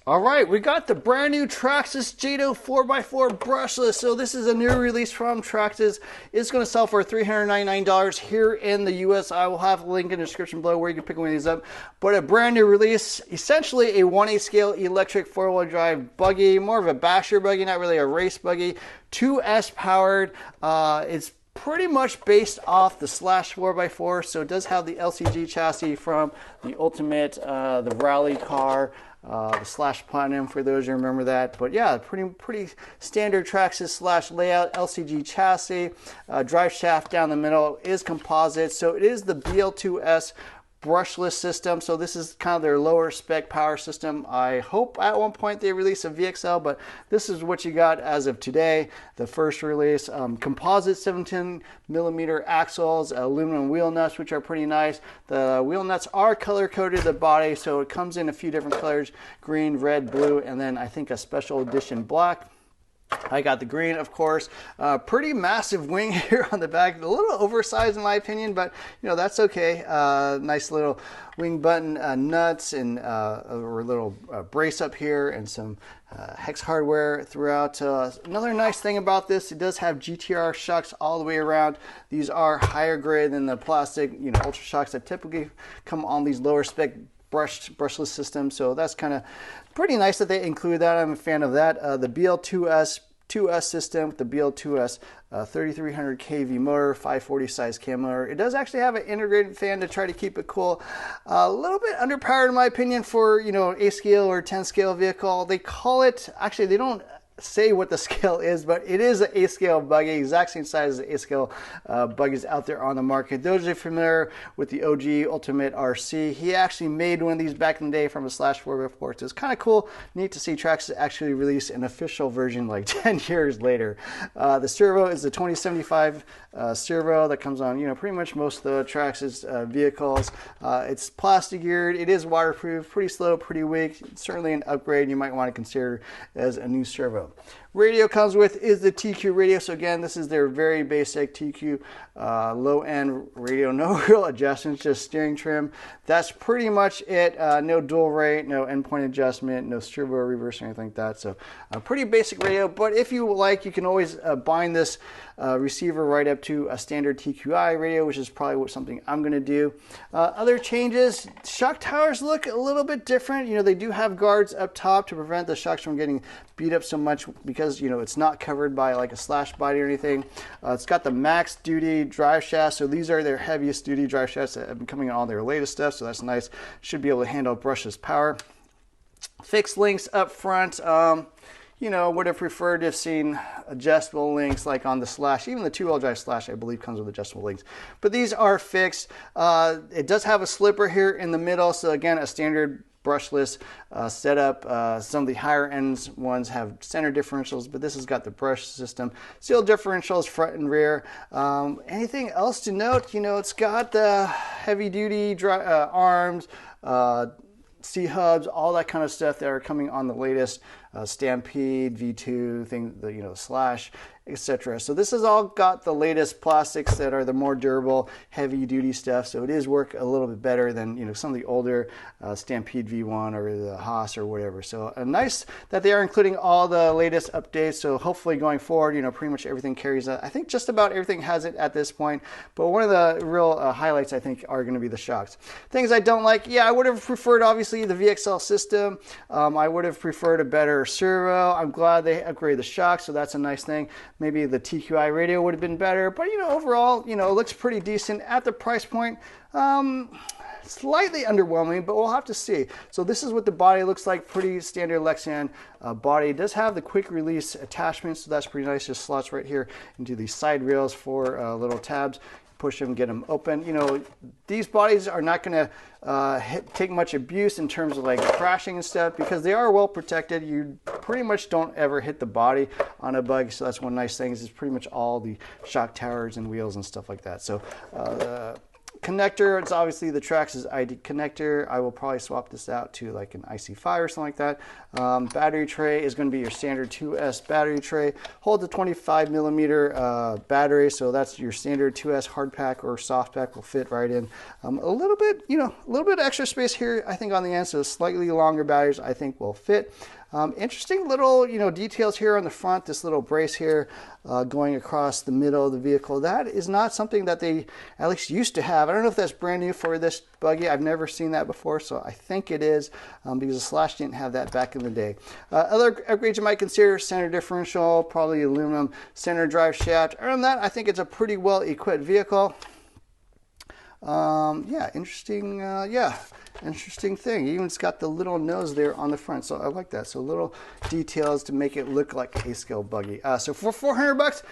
All right, we got the brand new Traxxas JATO 4x4 Brushless. So this is a new release from Traxxas. It's going to sell for $399 here in the US. I will have a link in the description below where you can pick one of these up. But a brand new release, essentially a 1/8 scale electric 4-wheel drive buggy, more of a basher buggy, not really a race buggy. 2S powered. It's pretty much based off the Slash 4x4. So it does have the LCG chassis from the Ultimate, the rally car. The Slash Platinum, for those who remember that. But yeah, pretty standard Traxxas Slash layout, LCG chassis, drive shaft down the middle is composite. So it is the BL2S brushless system. So this is kind of their lower spec power system. I hope at one point they release a VXL, but this is what you got as of today, the first release. Composite 17mm axles, aluminum wheel nuts, which are pretty nice. The wheel nuts are color coded the body, so it comes in a few different colors: green, red, blue, and then I think a special edition black. I got the green, of course. Pretty massive wing here on the back, a little oversized in my opinion, but you know, that's okay. Nice little wing button nuts and a little brace up here and some hex hardware throughout. Another nice thing about this, it does have GTR shocks all the way around. These are higher grade than the plastic, you know, Ultra shocks that typically come on these lower spec brushless systems. So that's kind of pretty nice that they include that. I'm a fan of that. The BL2S system with the BL2S 3300 kV motor, 540 size cam motor. It does actually have an integrated fan to try to keep it cool. A little bit underpowered in my opinion for, you know, 8 scale or 10 scale vehicle. They call it, actually they don't say what the scale is, but it is an 8 scale buggy, exact same size as the 8 scale buggies out there on the market. Those are familiar with the OG Ultimate RC. He actually made one of these back in the day from a Slash 4x4. So it's kind of cool, neat to see Traxxas actually release an official version like 10 years later. The servo is the 2075 servo that comes on, you know, pretty much most of the Traxxas vehicles. It's plastic geared, it is waterproof, pretty slow, pretty weak. It's certainly an upgrade you might want to consider as a new servo. Radio comes with is the TQ radio. So again, this is their very basic TQ low-end radio. No real adjustments, just steering trim. That's pretty much it. No dual rate, no endpoint adjustment, no servo reverse or anything like that. So a pretty basic radio, but if you like, you can always bind this receiver right up to a standard TQI radio, which is probably something I'm going to do. Other changes, shock towers look a little bit different. You know, they do have guards up top to prevent the shocks from getting beat up so much because, you know, it's not covered by like a Slash body or anything. It's got the max duty drive shafts, so these are their heaviest duty drive shafts that have been coming on all their latest stuff, so that's nice. Should be able to handle brushless power. Fixed links up front. You know, would have preferred to have seen adjustable links like on the Slash. Even the 2-wheel drive Slash, I believe, comes with adjustable links. But these are fixed. It does have a slipper here in the middle, so again, a standard brushless setup. Some of the higher ends ones have center differentials, but this has got the brush system. Seal differentials front and rear. Anything else to note? You know, it's got the heavy duty arms, C-hubs, all that kind of stuff that are coming on the latest Stampede, V2, thing, you know, Slash, etc. So this has all got the latest plastics that are the more durable, heavy-duty stuff. So it is work a little bit better than, you know, some of the older Stampede V1 or the Haas or whatever. So nice that they are including all the latest updates. So hopefully going forward, you know, pretty much everything carries that. I think just about everything has it at this point. But one of the real highlights, I think, are going to be the shocks. Things I don't like, yeah, I would have preferred obviously the VXL system. I would have preferred a better servo. I'm glad they upgraded the shocks, so that's a nice thing. Maybe the TQI radio would have been better, but you know, overall, you know, it looks pretty decent at the price point. Slightly underwhelming, but we'll have to see. So this is what the body looks like. Pretty standard Lexan body. It does have the quick release attachments, so that's pretty nice. Just slots right here into these side rails for little tabs. Push them, get them open. You know, these bodies are not going to take much abuse in terms of like crashing and stuff because they are well protected. You pretty much don't ever hit the body on a buggy, so that's one nice thing. Is pretty much all the shock towers and wheels and stuff like that. So connector, it's obviously the Traxxas ID connector. I will probably swap this out to like an IC5 or something like that. Battery tray is going to be your standard 2S battery tray. Holds a 25mm battery, so that's your standard 2S hard pack or soft pack will fit right in. A little bit, a little bit extra space here, I think, on the end, so slightly longer batteries I think will fit. Interesting little, details here on the front, this little brace here going across the middle of the vehicle. That is not something that they at least used to have. I don't know if that's brand new for this Buggy. I've never seen that before, so I think it is because the Slash didn't have that back in the day. Other upgrades you might consider: center differential, probably aluminum center drive shaft. Other than that, I think it's a pretty well equipped vehicle. Yeah, interesting. Interesting thing. Even it's got the little nose there on the front, so I like that. So little details to make it look like a scale Buggy. So for $400,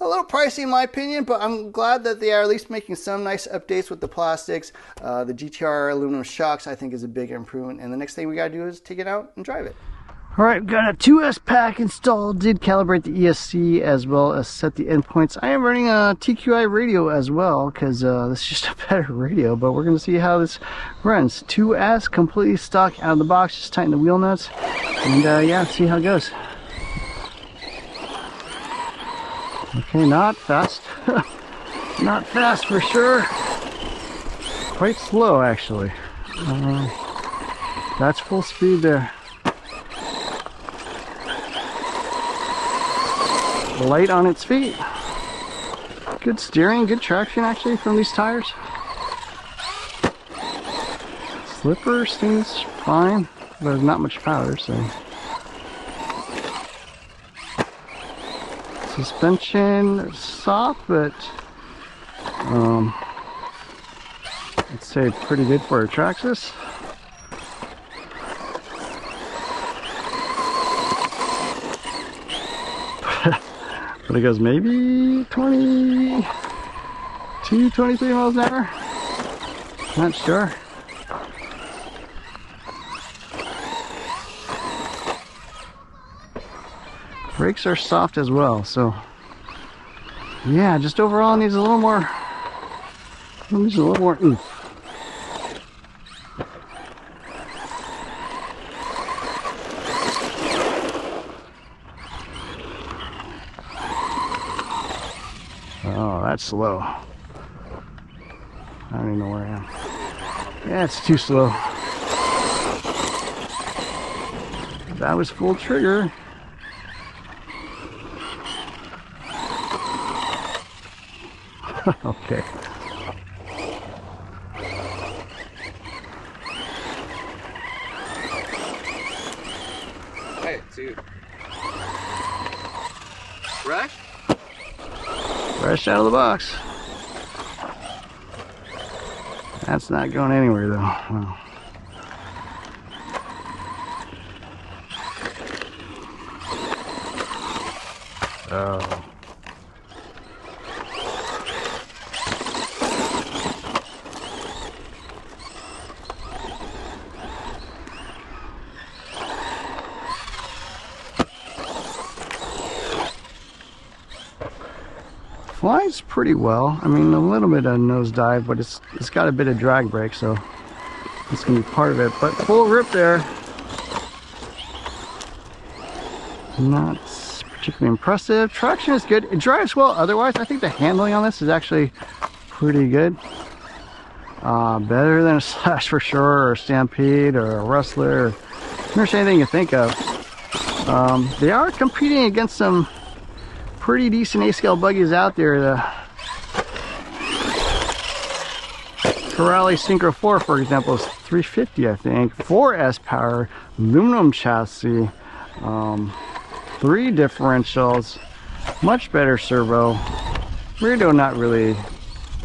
a little pricey in my opinion, but I'm glad that they are at least making some nice updates with the plastics. The GTR aluminum shocks I think is a big improvement, and the next thing we got to do is take it out and drive it. All right, we've got a 2S pack installed. Did calibrate the ESC as well as set the endpoints. I am running a TQI radio as well because this is just a better radio, but we're going to see how this runs. 2S completely stock out of the box. Just tighten the wheel nuts and yeah, see how it goes. Okay, not fast. Not fast for sure. Quite slow actually. That's full speed there. Light on its feet. Good steering, good traction actually from these tires. Slipper seems fine, but there's not much power, so. Suspension soft, but I'd say pretty good for a Traxxas. But it goes maybe 22, 23 miles an hour. Not sure. Brakes are soft as well, so yeah, just overall needs a little more oomph. Oh, that's slow. I don't even know where I am. Yeah, it's too slow. That was full trigger. Okay. Hey, dude. Fresh? Fresh out of the box. That's not going anywhere though. Wow. Oh. Flies pretty well. I mean, a little bit of nosedive, but it's got a bit of drag brake, so it's gonna be part of it. But full rip there. Not particularly impressive. Traction is good. It drives well. Otherwise, I think the handling on this is actually pretty good. Better than a Slash for sure, or a Stampede, or a Rustler, or pretty much anything you think of. They are competing against some pretty decent A-scale buggies out there. The Corrales Synchro 4, for example, is 350, I think. 4S power, aluminum chassis, 3 differentials, much better servo. Radio not really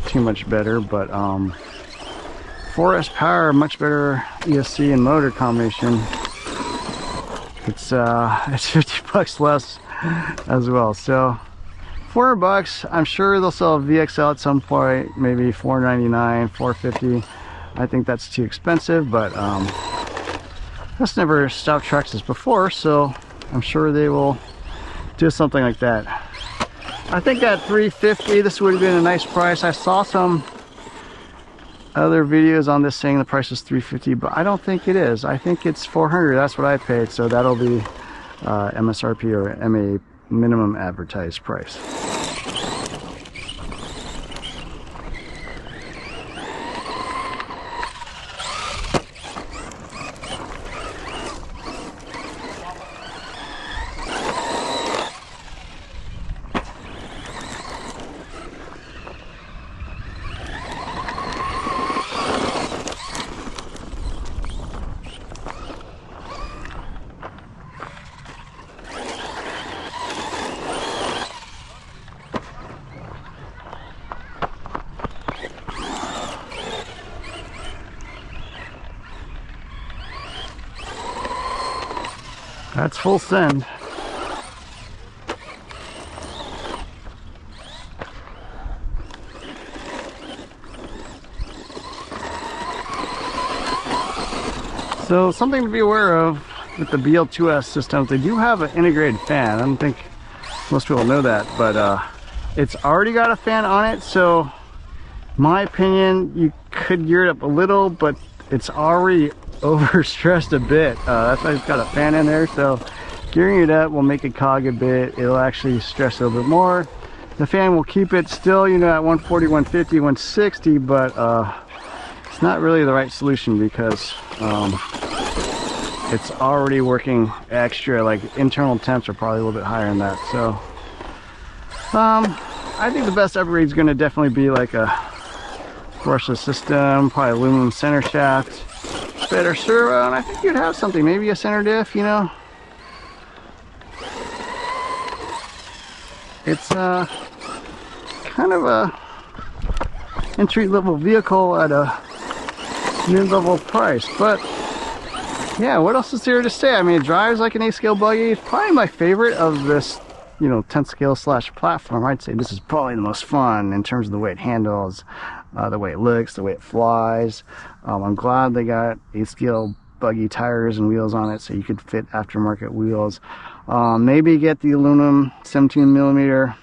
too much better, but 4S power, much better ESC and motor combination. It's $50 less as well. So $400, I'm sure they'll sell a VXL at some point, maybe $499, $450. I think that's too expensive, but that's never stopped Traxxas before, so I'm sure they will do something like that. I think at $350 this would have been a nice price. I saw some other videos on this saying the price is $350, but I don't think it is. I think it's $400. That's what I paid, so that'll be MSRP or MA, minimum advertised price. That's full send. So something to be aware of with the BL2S systems, they do have an integrated fan. I don't think most people know that, but it's already got a fan on it, so my opinion, you could gear it up a little, but it's already overstressed a bit. That's why it's got a fan in there, so gearing it up will make it cog a bit. It'll actually stress a little bit more. The fan will keep it still, you know, at 140, 150, 160, but it's not really the right solution because it's already working extra. Like internal temps are probably a little bit higher than that. So I think the best upgrade is going to definitely be like a brushless system, probably aluminum center shaft, better servo, and I think you'd have something, maybe a center diff, you know. It's kind of a entry-level vehicle at a mid-level price, but yeah, what else is there to say? I mean, it drives like an 8-scale buggy. It's probably my favorite of this, you know, 10-scale slash platform. I'd say this is probably the most fun in terms of the way it handles, the way it looks, the way it flies. I'm glad they got 8-scale buggy tires and wheels on it so you could fit aftermarket wheels. Maybe get the aluminum 17mm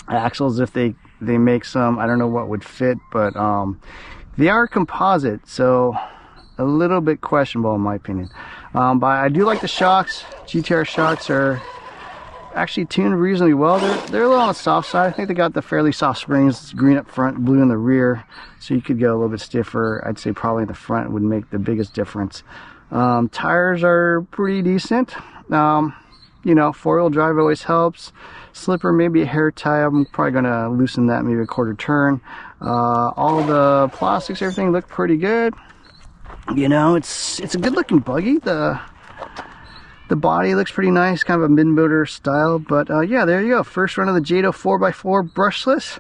axles if they make some. I don't know what would fit, but they are composite, so a little bit questionable in my opinion. But I do like the shocks. GTR shocks are actually tuned reasonably well. They're a little on the soft side. I think they got the fairly soft springs. It's green up front, blue in the rear, so you could go a little bit stiffer. I'd say probably the front would make the biggest difference. Tires are pretty decent. You know, 4-wheel drive always helps. Slipper, maybe a hair tie. I'm probably gonna loosen that, maybe a quarter turn. All the plastics, everything look pretty good. You know, it's a good looking buggy. The body looks pretty nice, kind of a mid-motor style, but yeah, there you go. First run of the JATO 4x4 brushless.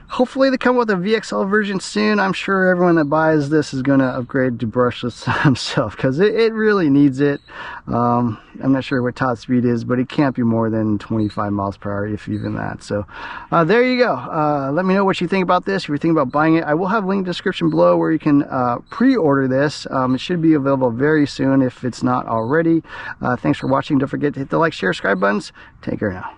Hopefully they come with a VXL version soon. I'm sure everyone that buys this is going to upgrade to brushless himself because it really needs it. I'm not sure what top speed is, but it can't be more than 25 miles per hour, if even that. So there you go. Let me know what you think about this. If you're thinking about buying it, I will have a link in the description below where you can pre-order this. It should be available very soon if it's not already. Thanks for watching. Don't forget to hit the like, share, subscribe buttons. Take care now.